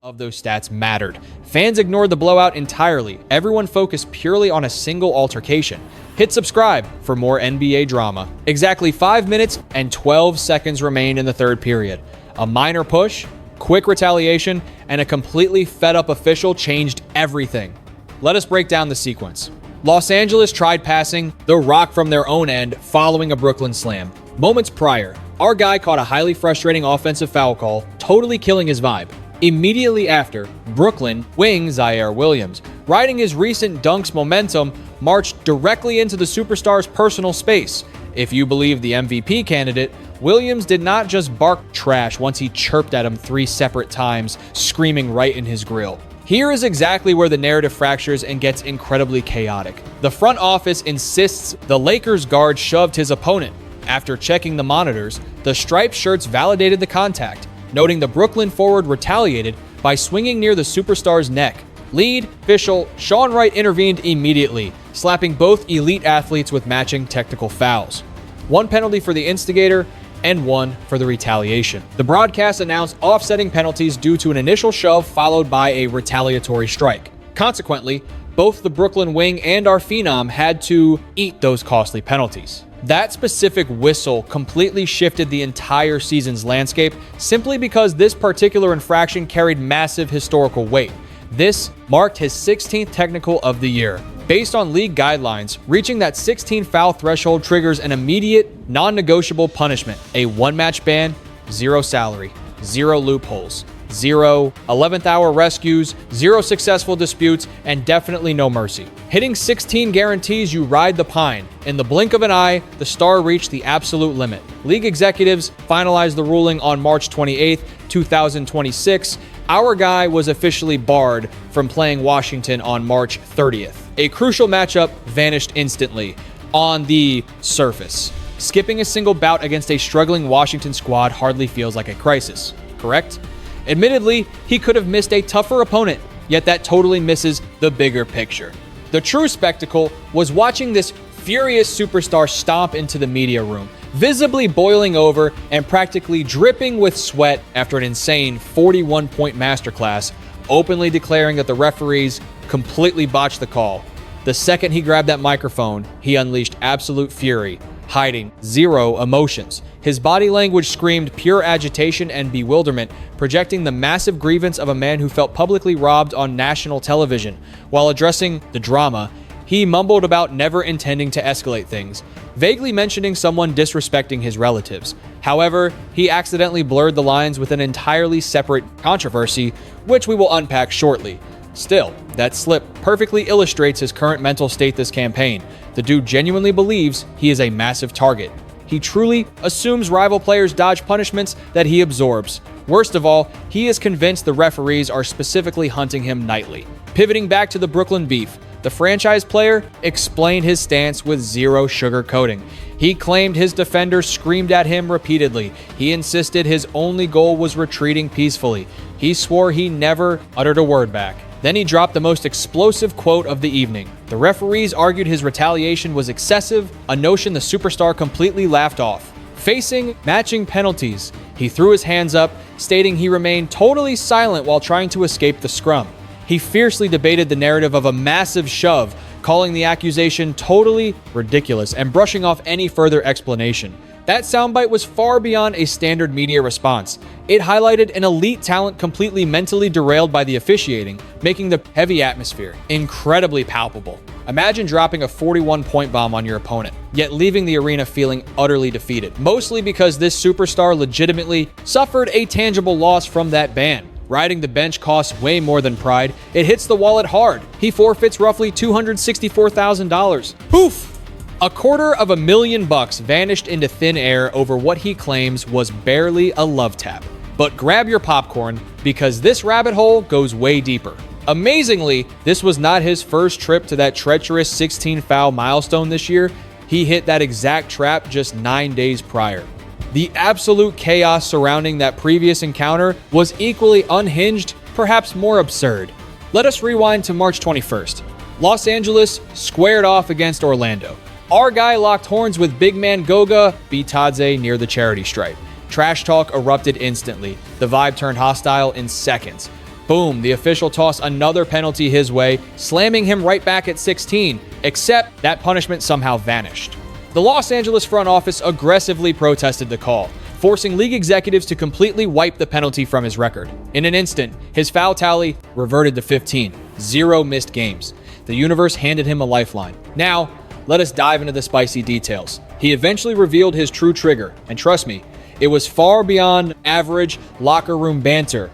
of those stats mattered. Fans ignored the blowout entirely. Everyone focused purely on a single altercation. Hit subscribe for more NBA drama. Exactly 5 minutes and 12 seconds remained in the third period. A minor push, quick retaliation, and a completely fed-up official changed everything. Let us break down the sequence. Los Angeles tried passing the rock from their own end following a Brooklyn slam. Moments prior, our guy caught a highly frustrating offensive foul call, totally killing his vibe. Immediately after, Brooklyn wing Ziaire Williams, riding his recent dunks momentum, marched directly into the superstar's personal space. If you believe the MVP candidate, Williams did not just bark trash once he chirped at him 3 separate times, screaming right in his grill. Here is exactly where the narrative fractures and gets incredibly chaotic. The front office insists the Lakers guard shoved his opponent. After checking the monitors, the striped shirts validated the contact, noting the Brooklyn forward retaliated by swinging near the superstar's neck. Lead official Sean Wright intervened immediately, slapping both elite athletes with matching technical fouls. 1 penalty for the instigator and 1 for the retaliation. The broadcast announced offsetting penalties due to an initial shove followed by a retaliatory strike. Consequently, both the Brooklyn wing and our phenom had to eat those costly penalties. That specific whistle completely shifted the entire season's landscape simply because this particular infraction carried massive historical weight. This marked his 16th technical of the year. Based on league guidelines, reaching that 16 foul threshold triggers an immediate, non-negotiable punishment: a 1-match ban, 0 salary, 0 loopholes, 0 11th hour rescues, 0 successful disputes, and definitely no mercy. Hitting 16 guarantees you ride the pine. In the blink of an eye, the star reached the absolute limit. League executives finalized the ruling on March 28th, 2026. Our guy was officially barred from playing Washington on March 30th. A crucial matchup vanished instantly on the surface. Skipping a single bout against a struggling Washington squad hardly feels like a crisis, correct? Admittedly, he could have missed a tougher opponent, yet that totally misses the bigger picture. The true spectacle was watching this furious superstar stomp into the media room, visibly boiling over and practically dripping with sweat after an insane 41-point masterclass, openly declaring that the referees completely botched the call. The second he grabbed that microphone, he unleashed absolute fury, hiding 0 emotions. His body language screamed pure agitation and bewilderment, projecting the massive grievance of a man who felt publicly robbed on national television. While addressing the drama, he mumbled about never intending to escalate things, vaguely mentioning someone disrespecting his relatives. However, he accidentally blurred the lines with an entirely separate controversy, which we will unpack shortly. Still, that slip perfectly illustrates his current mental state this campaign. The dude genuinely believes he is a massive target. He truly assumes rival players dodge punishments that he absorbs. Worst of all, he is convinced the referees are specifically hunting him nightly. Pivoting back to the Brooklyn beef, the franchise player explained his stance with 0 sugarcoating. He claimed his defender screamed at him repeatedly. He insisted his only goal was retreating peacefully. He swore he never uttered a word back. Then he dropped the most explosive quote of the evening. The referees argued his retaliation was excessive, a notion the superstar completely laughed off. Facing matching penalties, he threw his hands up, stating he remained totally silent while trying to escape the scrum. He fiercely debated the narrative of a massive shove, calling the accusation totally ridiculous and brushing off any further explanation. That soundbite was far beyond a standard media response. It highlighted an elite talent completely mentally derailed by the officiating, making the heavy atmosphere incredibly palpable. Imagine dropping a 41-point bomb on your opponent, yet leaving the arena feeling utterly defeated, mostly because this superstar legitimately suffered a tangible loss from that ban. Riding the bench costs way more than pride. It hits the wallet hard. He forfeits roughly $264,000. Poof! $250,000 vanished into thin air over what he claims was barely a love tap. But grab your popcorn, because this rabbit hole goes way deeper. Amazingly, this was not his first trip to that treacherous 16-foul milestone this year. He hit that exact trap just 9 days prior. The absolute chaos surrounding that previous encounter was equally unhinged, perhaps more absurd. Let us rewind to March 21st. Los Angeles squared off against Orlando. Our guy locked horns with big man Goga Bitadze near the charity stripe. Trash talk erupted instantly. The vibe turned hostile in seconds. Boom, the official tossed another penalty his way, slamming him right back at 16, except that punishment somehow vanished. The Los Angeles front office aggressively protested the call, forcing league executives to completely wipe the penalty from his record. In an instant, his foul tally reverted to 15, 0 missed games. The universe handed him a lifeline. Now, let us dive into the spicy details. He eventually revealed his true trigger, and trust me, it was far beyond average locker room banter.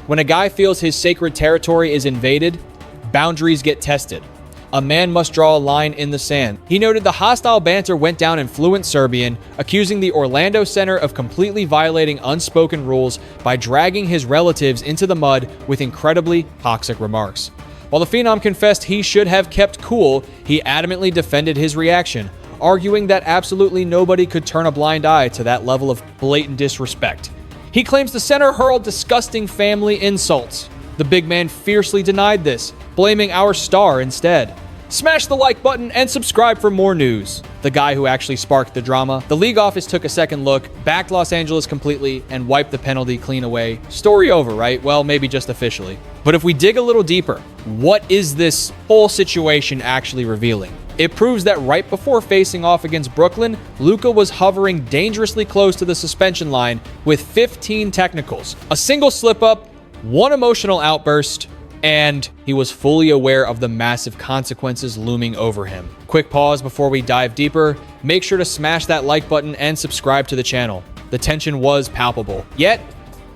When a guy feels his sacred territory is invaded, boundaries get tested. A man must draw a line in the sand. He noted the hostile banter went down in fluent Serbian, accusing the Orlando Center of completely violating unspoken rules by dragging his relatives into the mud with incredibly toxic remarks. While the Phenom confessed he should have kept cool, he adamantly defended his reaction, arguing that absolutely nobody could turn a blind eye to that level of blatant disrespect. He claims the center hurled disgusting family insults. The big man fiercely denied this, blaming our star instead. Smash the like button and subscribe for more news. The guy who actually sparked the drama. The league office took a second look, backed Los Angeles completely, and wiped the penalty clean away. Story over, right? Well, maybe just officially. But if we dig a little deeper, what is this whole situation actually revealing? It proves that right before facing off against Brooklyn, Luka was hovering dangerously close to the suspension line with 15 technicals. A single slip-up, one emotional outburst, and he was fully aware of the massive consequences looming over him. Quick pause before we dive deeper. Make sure to smash that like button and subscribe to the channel. The tension was palpable. Yet,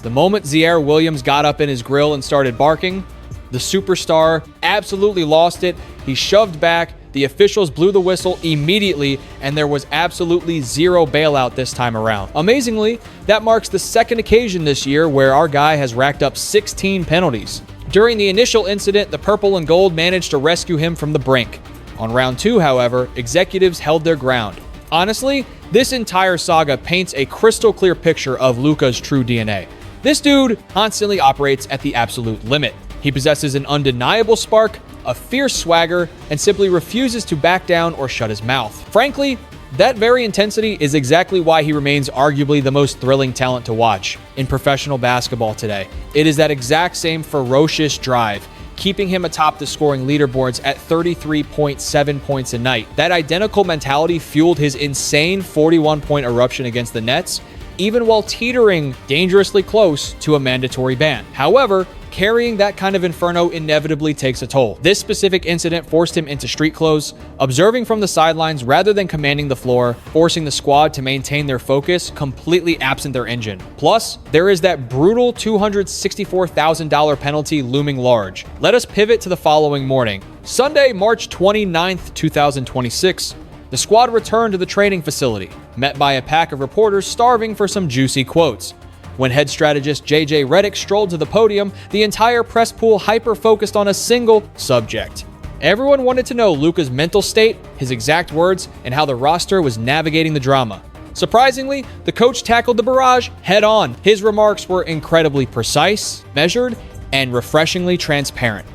the moment Ziaire Williams got up in his grill and started barking, the superstar absolutely lost it. He shoved back. The officials blew the whistle immediately, and there was absolutely zero bailout this time around. Amazingly, that marks the second occasion this year where our guy has racked up 16 penalties. During the initial incident, the purple and gold managed to rescue him from the brink. On round 2, however, executives held their ground. Honestly, this entire saga paints a crystal clear picture of Luka's true DNA. This dude constantly operates at the absolute limit. He possesses an undeniable spark, a fierce swagger, and simply refuses to back down or shut his mouth. Frankly, that very intensity is exactly why he remains arguably the most thrilling talent to watch in professional basketball today. It is that exact same ferocious drive, keeping him atop the scoring leaderboards at 33.7 points a night. That identical mentality fueled his insane 41-point eruption against the Nets, even while teetering dangerously close to a mandatory ban. However, carrying that kind of inferno inevitably takes a toll. This specific incident forced him into street clothes, observing from the sidelines rather than commanding the floor, forcing the squad to maintain their focus, completely absent their engine. Plus, there is that brutal $264,000 penalty looming large. Let us pivot to the following morning. Sunday, March 29th, 2026. The squad returned to the training facility, met by a pack of reporters starving for some juicy quotes. When head strategist JJ Redick strolled to the podium, the entire press pool hyper-focused on a single subject. Everyone wanted to know Luka's mental state, his exact words, and how the roster was navigating the drama. Surprisingly, the coach tackled the barrage head-on. His remarks were incredibly precise, measured, and refreshingly transparent.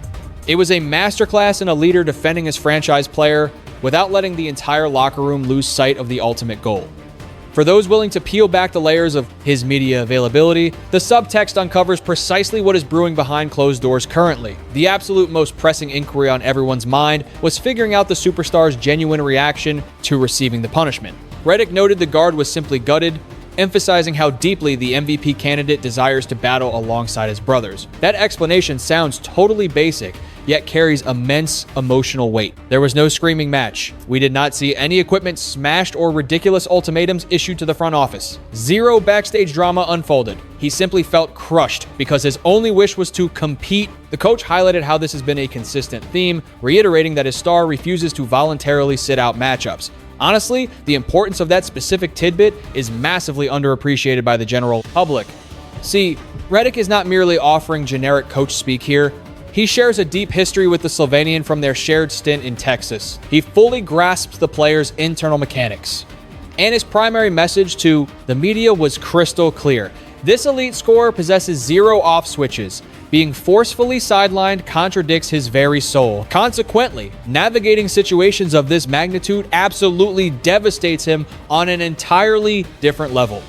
It was a masterclass in a leader defending his franchise player without letting the entire locker room lose sight of the ultimate goal. For those willing to peel back the layers of his media availability, the subtext uncovers precisely what is brewing behind closed doors currently. The absolute most pressing inquiry on everyone's mind was figuring out the superstar's genuine reaction to receiving the punishment. Redick noted the guard was simply gutted, emphasizing how deeply the MVP candidate desires to battle alongside his brothers. That explanation sounds totally basic, yet carries immense emotional weight. There was no screaming match. We did not see any equipment smashed or ridiculous ultimatums issued to the front office. Zero backstage drama unfolded. He simply felt crushed because his only wish was to compete. The coach highlighted how this has been a consistent theme, reiterating that his star refuses to voluntarily sit out matchups. Honestly, the importance of that specific tidbit is massively underappreciated by the general public. See, Redick is not merely offering generic coach speak here. He shares a deep history with the Slovenian from their shared stint in Texas. He fully grasps the player's internal mechanics. And his primary message to the media was crystal clear. This elite scorer possesses zero off switches. Being forcefully sidelined contradicts his very soul. Consequently, navigating situations of this magnitude absolutely devastates him on an entirely different level.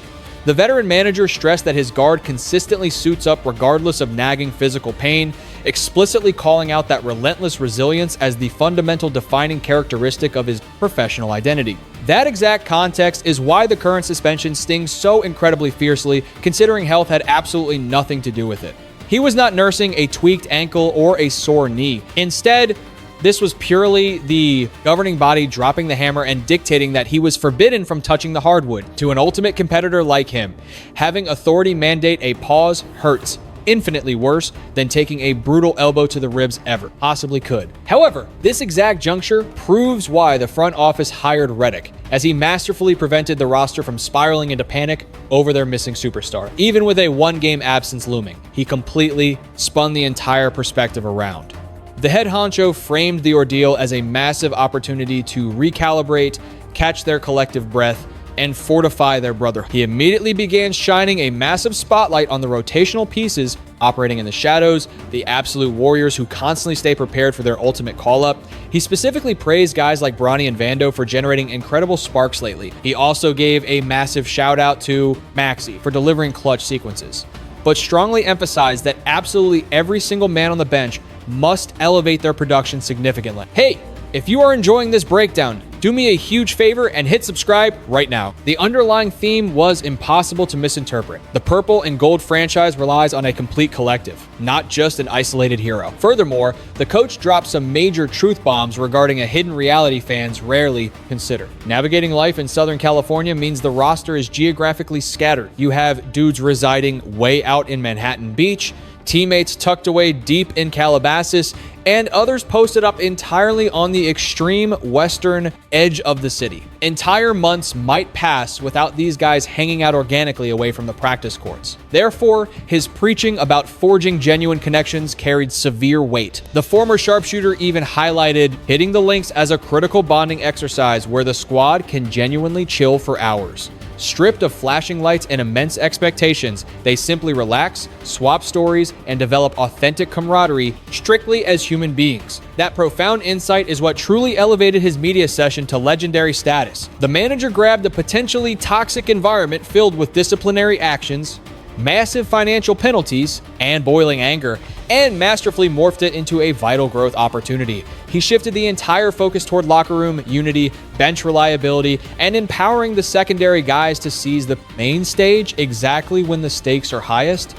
The veteran manager stressed that his guard consistently suits up regardless of nagging physical pain, explicitly calling out that relentless resilience as the fundamental defining characteristic of his professional identity. That exact context is why the current suspension stings so incredibly fiercely, considering health had absolutely nothing to do with it. He was not nursing a tweaked ankle or a sore knee. Instead, this was purely the governing body dropping the hammer and dictating that he was forbidden from touching the hardwood. To an ultimate competitor like him, having authority mandate a pause hurts infinitely worse than taking a brutal elbow to the ribs ever possibly could. However, this exact juncture proves why the front office hired Redick, as he masterfully prevented the roster from spiraling into panic over their missing superstar. Even with a one-game absence looming, he completely spun the entire perspective around. The head honcho framed the ordeal as a massive opportunity to recalibrate, catch their collective breath, and fortify their brother. He immediately began shining a massive spotlight on the rotational pieces operating in the shadows, the absolute warriors who constantly stay prepared for their ultimate call-up. He specifically praised guys like Bronny and Vando for generating incredible sparks lately. He also gave a massive shout out to Maxey for delivering clutch sequences, but strongly emphasized that absolutely every single man on the bench must elevate their production significantly. Hey, if you are enjoying this breakdown, do me a huge favor and hit subscribe right now. The underlying theme was impossible to misinterpret. The purple and gold franchise relies on a complete collective, not just an isolated hero. Furthermore, the coach dropped some major truth bombs regarding a hidden reality fans rarely consider. Navigating life in Southern California means the roster is geographically scattered. You have dudes residing way out in Manhattan Beach, teammates tucked away deep in Calabasas, and others posted up entirely on the extreme western edge of the city. Entire months might pass without these guys hanging out organically away from the practice courts. Therefore, his preaching about forging genuine connections carried severe weight. The former sharpshooter even highlighted hitting the links as a critical bonding exercise where the squad can genuinely chill for hours. Stripped of flashing lights and immense expectations, they simply relax, swap stories, and develop authentic camaraderie strictly as human beings. That profound insight is what truly elevated his media session to legendary status. The manager grabbed a potentially toxic environment filled with disciplinary actions, massive financial penalties, and boiling anger, and masterfully morphed it into a vital growth opportunity. He shifted the entire focus toward locker room unity, bench reliability, and empowering the secondary guys to seize the main stage exactly when the stakes are highest.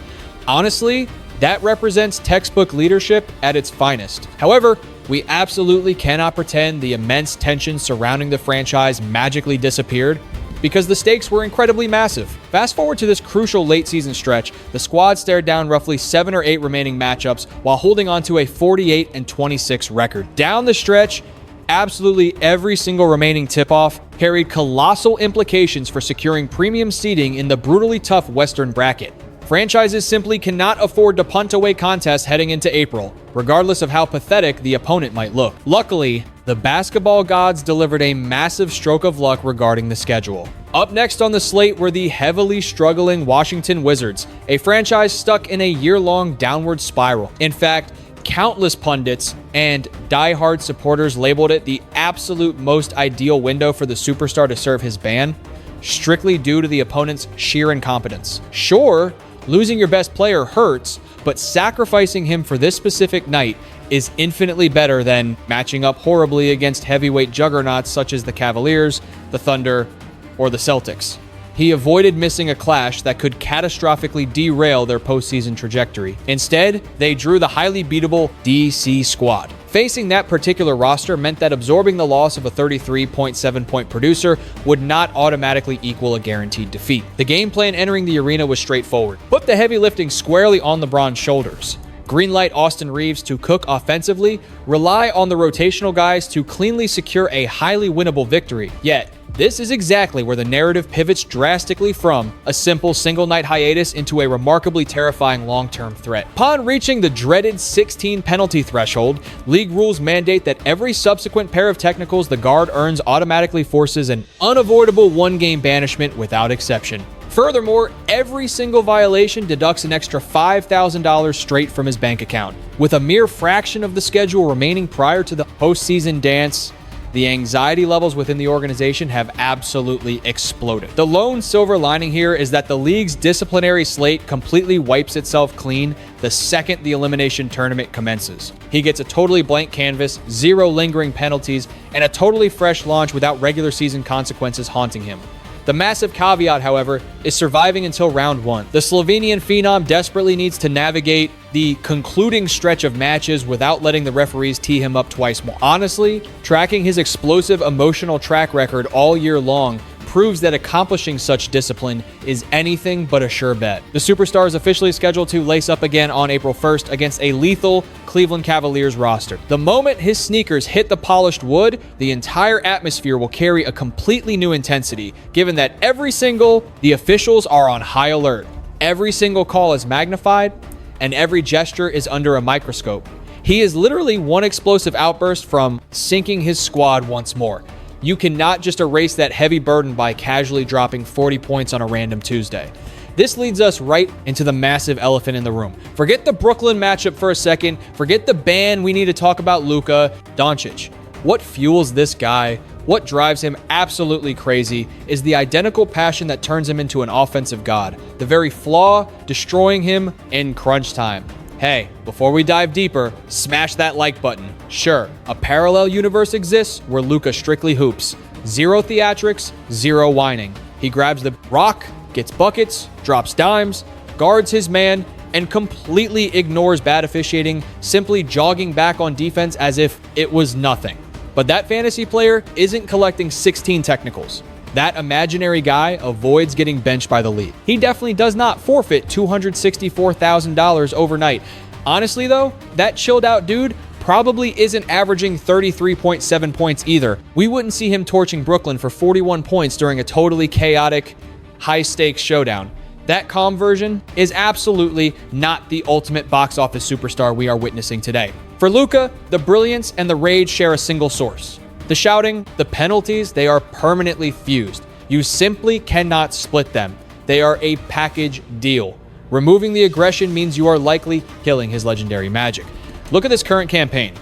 Honestly, that represents textbook leadership at its finest. However, we absolutely cannot pretend the immense tension surrounding the franchise magically disappeared, because the stakes were incredibly massive. Fast forward to this crucial late season stretch, the squad stared down roughly 7 or 8 remaining matchups while holding on to a 48-26 record. Down the stretch, absolutely every single remaining tip-off carried colossal implications for securing premium seeding in the brutally tough Western bracket. Franchises simply cannot afford to punt away contests heading into April, regardless of how pathetic the opponent might look. Luckily, the basketball gods delivered a massive stroke of luck regarding the schedule. Up next on the slate were the heavily struggling Washington Wizards, a franchise stuck in a year-long downward spiral. In fact, countless pundits and die-hard supporters labeled it the absolute most ideal window for the superstar to serve his ban, strictly due to the opponent's sheer incompetence. Sure, losing your best player hurts, but sacrificing him for this specific night is infinitely better than matching up horribly against heavyweight juggernauts such as the Cavaliers, the Thunder, or the Celtics. He avoided missing a clash that could catastrophically derail their postseason trajectory. Instead, they drew the highly beatable DC squad. Facing that particular roster meant that absorbing the loss of a 33.7-point producer would not automatically equal a guaranteed defeat. The game plan entering the arena was straightforward. Put the heavy lifting squarely on LeBron's shoulders. Greenlight Austin Reeves to cook offensively, rely on the rotational guys to cleanly secure a highly winnable victory. Yet, this is exactly where the narrative pivots drastically from a simple single-night hiatus into a remarkably terrifying long-term threat. Upon reaching the dreaded 16 penalty threshold, league rules mandate that every subsequent pair of technicals the guard earns automatically forces an unavoidable one-game banishment without exception. Furthermore, every single violation deducts an extra $5,000 straight from his bank account. With a mere fraction of the schedule remaining prior to the postseason dance, the anxiety levels within the organization have absolutely exploded. The lone silver lining here is that the league's disciplinary slate completely wipes itself clean the second the elimination tournament commences. He gets a totally blank canvas, 0 lingering penalties, and a totally fresh launch without regular season consequences haunting him. The massive caveat, however, is surviving until round 1. The Slovenian phenom desperately needs to navigate the concluding stretch of matches without letting the referees tee him up twice more. Honestly, tracking his explosive emotional track record all year long proves that accomplishing such discipline is anything but a sure bet. The superstar is officially scheduled to lace up again on April 1st against a lethal Cleveland Cavaliers roster. The moment his sneakers hit the polished wood, the entire atmosphere will carry a completely new intensity, given that the officials are on high alert. Every single call is magnified, and every gesture is under a microscope. He is literally one explosive outburst from sinking his squad once more. You cannot just erase that heavy burden by casually dropping 40 points on a random Tuesday. This leads us right into the massive elephant in the room. Forget the Brooklyn matchup for a second. Forget the ban. We need to talk about Luka Doncic. What fuels this guy, what drives him absolutely crazy, is the identical passion that turns him into an offensive god. The very flaw destroying him in crunch time. Hey, before we dive deeper, smash that like button. Sure, a parallel universe exists where Luka strictly hoops. 0 theatrics, 0 whining. He grabs the rock, gets buckets, drops dimes, guards his man, and completely ignores bad officiating, simply jogging back on defense as if it was nothing. But that fantasy player isn't collecting 16 technicals. That imaginary guy avoids getting benched by the league. He definitely does not forfeit $264,000 overnight. Honestly, though, that chilled out dude probably isn't averaging 33.7 points either. We wouldn't see him torching Brooklyn for 41 points during a totally chaotic, high-stakes showdown. That calm version is absolutely not the ultimate box office superstar we are witnessing today. For Luka, the brilliance and the rage share a single source. The shouting, the penalties, they are permanently fused. You simply cannot split them. They are a package deal. Removing the aggression means you are likely killing his legendary magic. Look at this current campaign.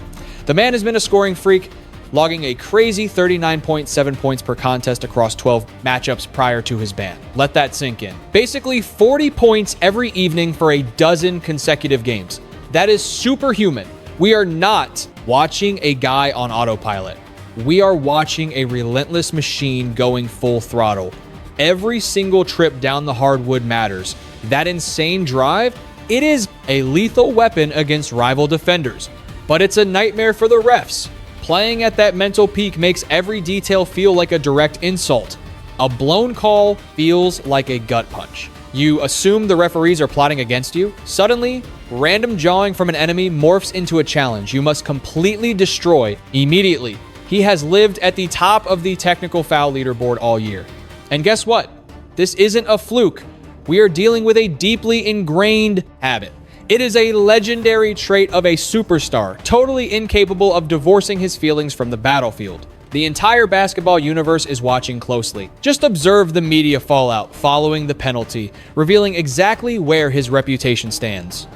The man has been a scoring freak, logging a crazy 39.7 points per contest across 12 matchups prior to his ban. Let that sink in. Basically 40 points every evening for a dozen consecutive games. That is superhuman. We are not watching a guy on autopilot. We are watching a relentless machine going full throttle. Every single trip down the hardwood matters. That insane drive, it is a lethal weapon against rival defenders. But it's a nightmare for the refs. Playing at that mental peak makes every detail feel like a direct insult. A blown call feels like a gut punch. You assume the referees are plotting against you. Suddenly, random jawing from an enemy morphs into a challenge you must completely destroy immediately. He has lived at the top of the technical foul leaderboard all year. And guess what? This isn't a fluke. We are dealing with a deeply ingrained habit. It is a legendary trait of a superstar, totally incapable of divorcing his feelings from the battlefield. The entire basketball universe is watching closely. Just observe the media fallout following the penalty, revealing exactly where his reputation stands.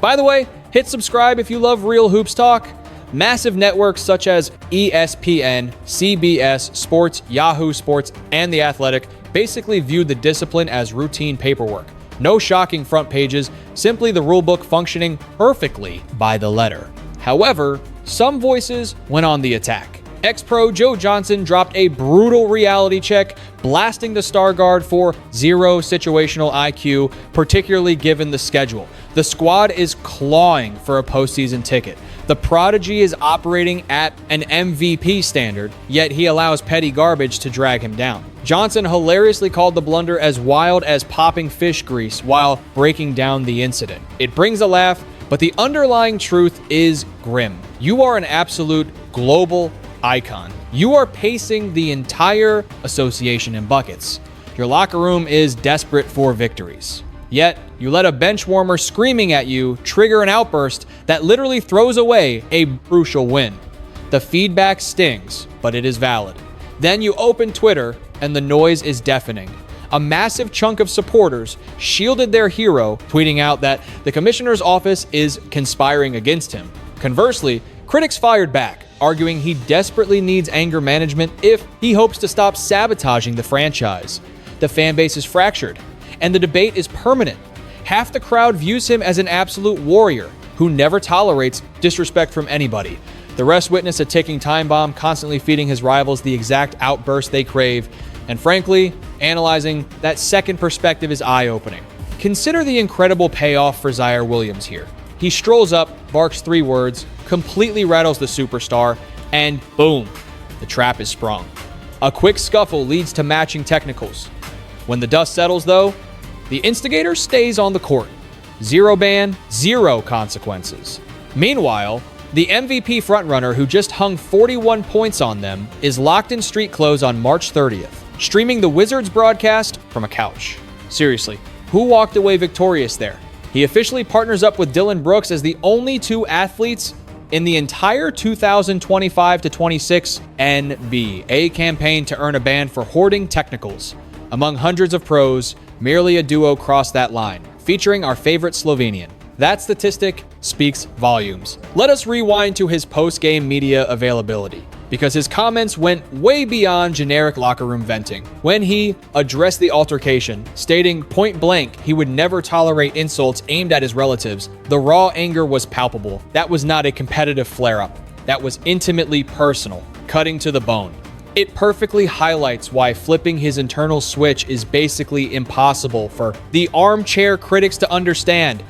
By the way, hit subscribe if you love real hoops talk. Massive networks such as ESPN, CBS Sports, Yahoo Sports, and The Athletic basically viewed the discipline as routine paperwork. No shocking front pages, simply the rulebook functioning perfectly by the letter. However, some voices went on the attack. Ex-pro Joe Johnson dropped a brutal reality check, blasting the star guard for 0 situational IQ, particularly given the schedule. The squad is clawing for a postseason ticket. The prodigy is operating at an MVP standard, yet he allows petty garbage to drag him down. Johnson hilariously called the blunder as wild as popping fish grease while breaking down the incident. It brings a laugh, but the underlying truth is grim. You are an absolute global icon. You are pacing the entire association in buckets. Your locker room is desperate for victories. Yet, you let a bench warmer screaming at you trigger an outburst that literally throws away a crucial win. The feedback stings, but it is valid. Then you open Twitter, and the noise is deafening. A massive chunk of supporters shielded their hero, tweeting out that the commissioner's office is conspiring against him. Conversely, critics fired back, arguing he desperately needs anger management if he hopes to stop sabotaging the franchise. The fan base is fractured, and the debate is permanent. Half the crowd views him as an absolute warrior who never tolerates disrespect from anybody. The rest witness a ticking time bomb, constantly feeding his rivals the exact outburst they crave. And frankly, analyzing that second perspective is eye-opening. Consider the incredible payoff for Ziaire Williams here. He strolls up, barks 3 words, completely rattles the superstar, and boom, the trap is sprung. A quick scuffle leads to matching technicals. When the dust settles, though, the instigator stays on the court. 0 ban, 0 consequences. Meanwhile, the MVP frontrunner who just hung 41 points on them is locked in street clothes on March 30th, streaming the Wizards broadcast from a couch. Seriously, who walked away victorious there? He officially partners up with Dylan Brooks as the only 2 athletes in the entire 2025-26 NBA campaign to earn a ban for hoarding technicals. Among hundreds of pros, merely a duo crossed that line, featuring our favorite Slovenian. That statistic speaks volumes. Let us rewind to his post-game media availability, because his comments went way beyond generic locker room venting. When he addressed the altercation, stating point blank he would never tolerate insults aimed at his relatives, the raw anger was palpable. That was not a competitive flare-up. That was intimately personal, cutting to the bone. It perfectly highlights why flipping his internal switch is basically impossible for the armchair critics to understand.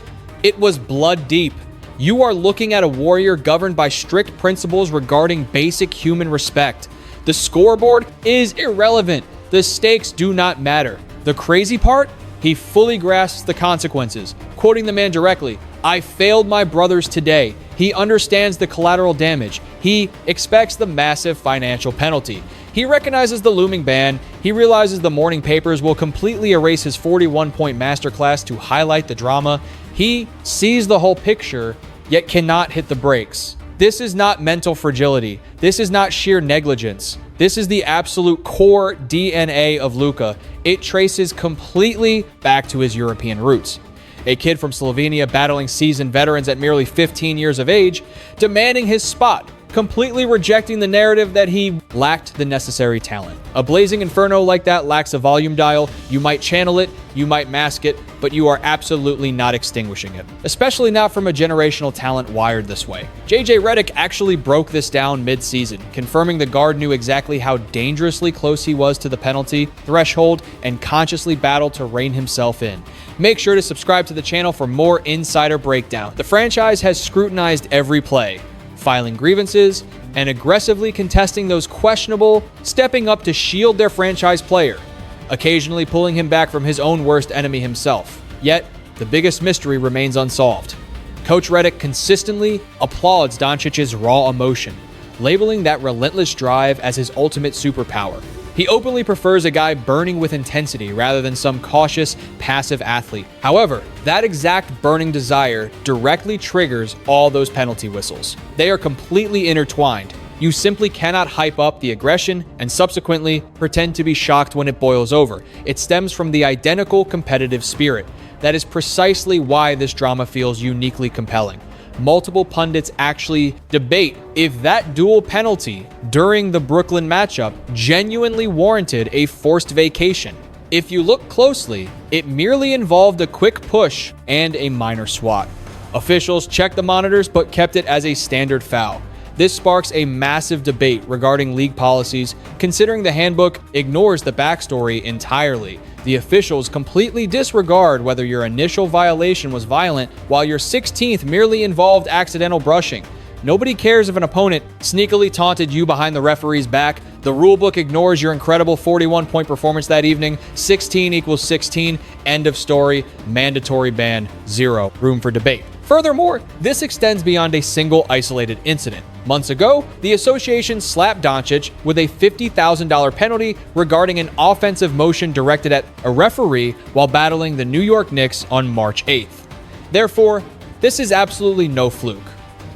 It was blood deep. You are looking at a warrior governed by strict principles regarding basic human respect. The scoreboard is irrelevant. The stakes do not matter. The crazy part? He fully grasps the consequences. Quoting the man directly, "I failed my brothers today." He understands the collateral damage. He expects the massive financial penalty. He recognizes the looming ban. He realizes the morning papers will completely erase his 41-point masterclass to highlight the drama. He sees the whole picture, yet cannot hit the brakes. This is not mental fragility. This is not sheer negligence. This is the absolute core DNA of Luka. It traces completely back to his European roots. A kid from Slovenia battling seasoned veterans at merely 15 years of age, demanding his spot, completely rejecting the narrative that he lacked the necessary talent. A blazing inferno like that lacks a volume dial. You might channel it, you might mask it, but you are absolutely not extinguishing it. Especially not from a generational talent wired this way. JJ Redick actually broke this down mid-season, confirming the guard knew exactly how dangerously close he was to the penalty threshold and consciously battled to rein himself in. Make sure to subscribe to the channel for more insider breakdown. The franchise has scrutinized every play, filing grievances, and aggressively contesting those questionable, stepping up to shield their franchise player, occasionally pulling him back from his own worst enemy himself. Yet, the biggest mystery remains unsolved. Coach Redick consistently applauds Doncic's raw emotion, labeling that relentless drive as his ultimate superpower. He openly prefers a guy burning with intensity rather than some cautious, passive athlete. However, that exact burning desire directly triggers all those penalty whistles. They are completely intertwined. You simply cannot hype up the aggression and subsequently pretend to be shocked when it boils over. It stems from the identical competitive spirit. That is precisely why this drama feels uniquely compelling. Multiple pundits actually debate if that dual penalty during the Brooklyn matchup genuinely warranted a forced vacation. If you look closely, it merely involved a quick push and a minor swat. Officials checked the monitors but kept it as a standard foul. This sparks a massive debate regarding league policies, considering the handbook ignores the backstory entirely. The officials completely disregard whether your initial violation was violent, while your 16th merely involved accidental brushing. Nobody cares if an opponent sneakily taunted you behind the referee's back. The rulebook ignores your incredible 41-point performance that evening. 16 equals 16. End of story. Mandatory ban. 0 room for debate. Furthermore, this extends beyond a single isolated incident. Months ago, the association slapped Doncic with a $50,000 penalty regarding an offensive motion directed at a referee while battling the New York Knicks on March 8th. Therefore, this is absolutely no fluke.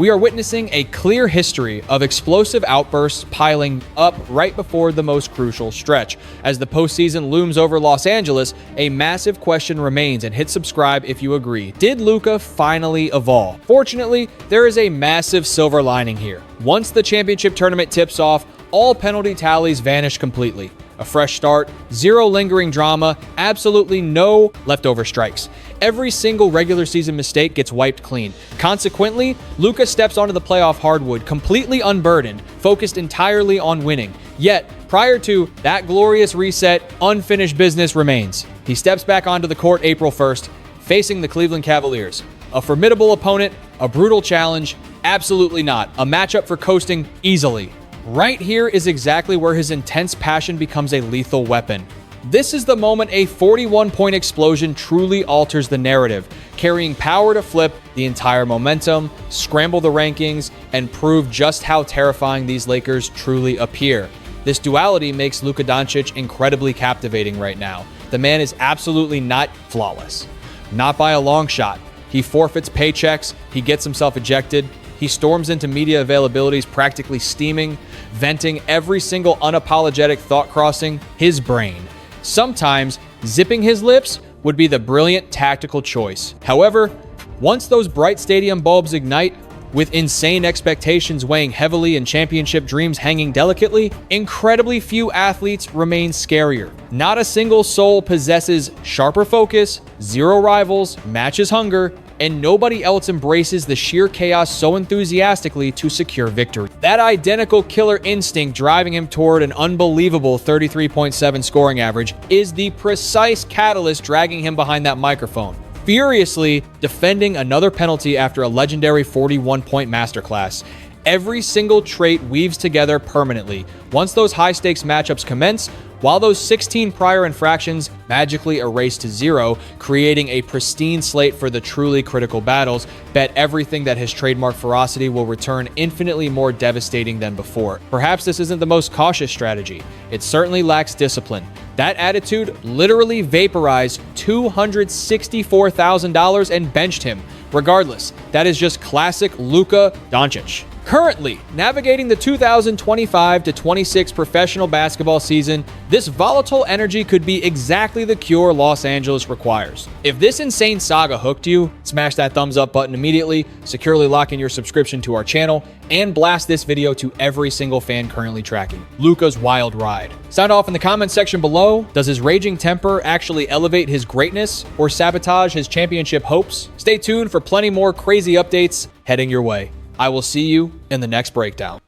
We are witnessing a clear history of explosive outbursts piling up right before the most crucial stretch. As the postseason looms over Los Angeles, a massive question remains, and hit subscribe if you agree. Did Luka finally evolve? Fortunately, there is a massive silver lining here. Once the championship tournament tips off, all penalty tallies vanish completely. A fresh start, zero lingering drama, absolutely no leftover strikes. Every single regular season mistake gets wiped clean. Consequently, Luka steps onto the playoff hardwood completely unburdened, focused entirely on winning. Yet, prior to that glorious reset, unfinished business remains. He steps back onto the court April 1st, facing the Cleveland Cavaliers. A formidable opponent, a brutal challenge, absolutely not. A matchup for coasting easily. Right here is exactly where his intense passion becomes a lethal weapon. This is the moment a 41-point explosion truly alters the narrative, carrying power to flip the entire momentum, scramble the rankings, and prove just how terrifying these Lakers truly appear. This duality makes Luka Doncic incredibly captivating right now. The man is absolutely not flawless. Not by a long shot. He forfeits paychecks, he gets himself ejected, he storms into media availabilities practically steaming, venting every single unapologetic thought crossing his brain. Sometimes, zipping his lips would be the brilliant tactical choice. However, once those bright stadium bulbs ignite, with insane expectations weighing heavily and championship dreams hanging delicately, incredibly few athletes remain scarier. Not a single soul possesses sharper focus, zero rivals, matches hunger, and nobody else embraces the sheer chaos so enthusiastically to secure victory. That identical killer instinct driving him toward an unbelievable 33.7 scoring average is the precise catalyst dragging him behind that microphone, furiously defending another penalty after a legendary 41-point masterclass. Every single trait weaves together permanently. Once those high-stakes matchups commence, while those 16 prior infractions magically erase to zero, creating a pristine slate for the truly critical battles, bet everything that his trademark ferocity will return infinitely more devastating than before. Perhaps this isn't the most cautious strategy. It certainly lacks discipline. That attitude literally vaporized $264,000 and benched him. Regardless, that is just classic Luka Doncic. Currently navigating the 2025-26 professional basketball season, this volatile energy could be exactly the cure Los Angeles requires. If this insane saga hooked you, smash that thumbs up button immediately, securely lock in your subscription to our channel, and blast this video to every single fan currently tracking Luka's wild ride. Sound off in the comment section below. Does his raging temper actually elevate his greatness or sabotage his championship hopes? Stay tuned for plenty more crazy updates heading your way. I will see you in the next breakdown.